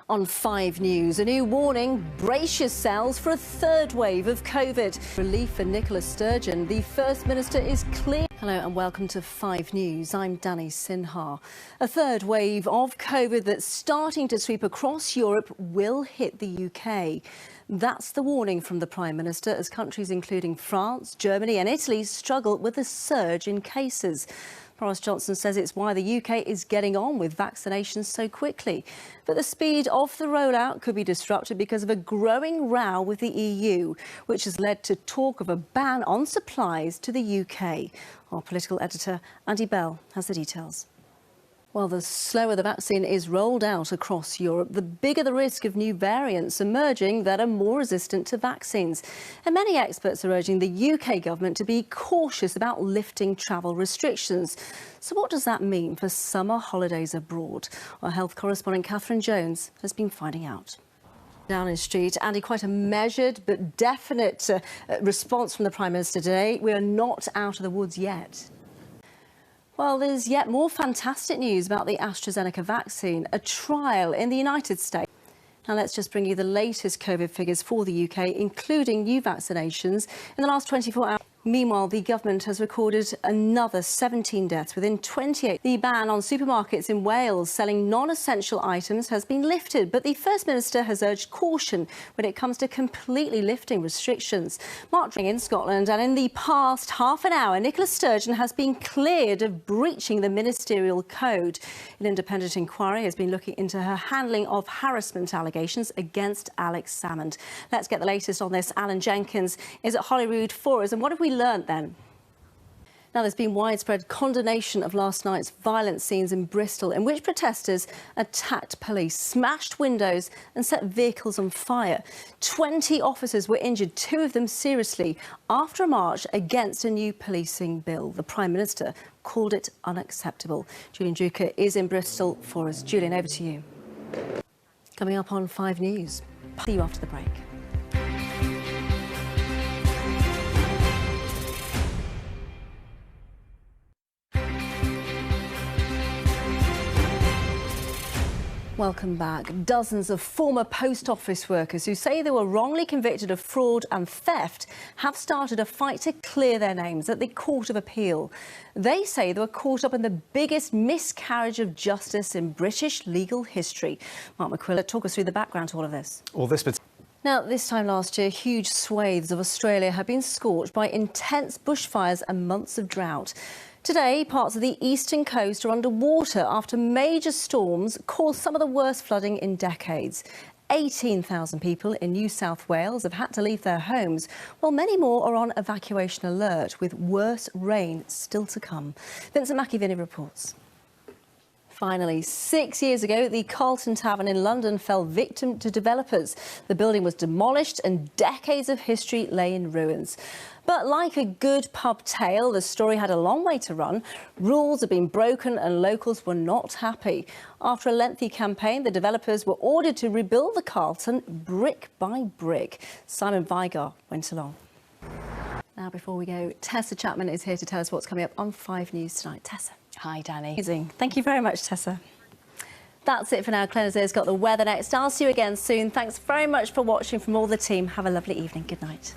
On 5 News, a new warning, brace yourselves for a third wave of COVID. Relief for Nicola Sturgeon, the First Minister is clear. Hello and welcome to 5 News. I'm Dani Sinha. A third wave of COVID that's starting to sweep across Europe will hit the UK. That's the warning from the Prime Minister as countries including France, Germany and Italy struggle with a surge in cases. Boris Johnson says it's why the UK is getting on with vaccinations so quickly. But the speed of the rollout could be disrupted because of a growing row with the EU, which has led to talk of a ban on supplies to the UK. Our political editor, Andy Bell, has the details. Well, the slower the vaccine is rolled out across Europe, the bigger the risk of new variants emerging that are more resistant to vaccines. And many experts are urging the UK government to be cautious about lifting travel restrictions. So what does that mean for summer holidays abroad? Our health correspondent Catherine Jones has been finding out. Downing Street, Andy, quite a measured but definite response from the Prime Minister today. We are not out of the woods yet. Well, there's yet more fantastic news about the AstraZeneca vaccine, a trial in the United States. Now, let's just bring you the latest COVID figures for the UK, including new vaccinations in the last 24 hours. Meanwhile, the government has recorded another 17 deaths within 28. The ban on supermarkets in Wales selling non-essential items has been lifted, but the First Minister has urged caution when it comes to completely lifting restrictions. Marching in Scotland, and in the past half an hour, Nicola Sturgeon has been cleared of breaching the ministerial code. An independent inquiry has been looking into her handling of harassment allegations against Alex Salmond. Let's get the latest on this. Alan Jenkins is at Holyrood for us. And what have we learnt then? Now, there's been widespread condemnation of last night's violent scenes in Bristol, in which protesters attacked police, smashed windows and set vehicles on fire. 20 officers were injured, 2 of them seriously, after a march against a new policing bill. The Prime Minister called it unacceptable. Julian Druker is in Bristol for us. Julian, over to you. Coming up on 5 News. See you after the break. Welcome back. Dozens of former post office workers who say they were wrongly convicted of fraud and theft have started a fight to clear their names at the Court of Appeal. They say they were caught up in the biggest miscarriage of justice in British legal history. Mark McQuillan, talk us through the background to all of this. Now, this time last year, huge swathes of Australia have been scorched by intense bushfires and months of drought. Today, parts of the eastern coast are underwater after major storms caused some of the worst flooding in decades. 18,000 people in New South Wales have had to leave their homes, while many more are on evacuation alert, with worse rain still to come. Vincent McIvinny reports. Finally, 6 years ago, the Carlton Tavern in London fell victim to developers. The building was demolished and decades of history lay in ruins. But like a good pub tale, the story had a long way to run. Rules had been broken and locals were not happy. After a lengthy campaign, the developers were ordered to rebuild the Carlton brick by brick. Simon Vigar went along. Now, before we go, Tessa Chapman is here to tell us what's coming up on 5 News tonight. Tessa. Hi, Dani. Amazing. Thank you very much, Tessa. That's it for now. Clenaze's got the weather next. I'll see you again soon. Thanks very much for watching from all the team. Have a lovely evening. Good night.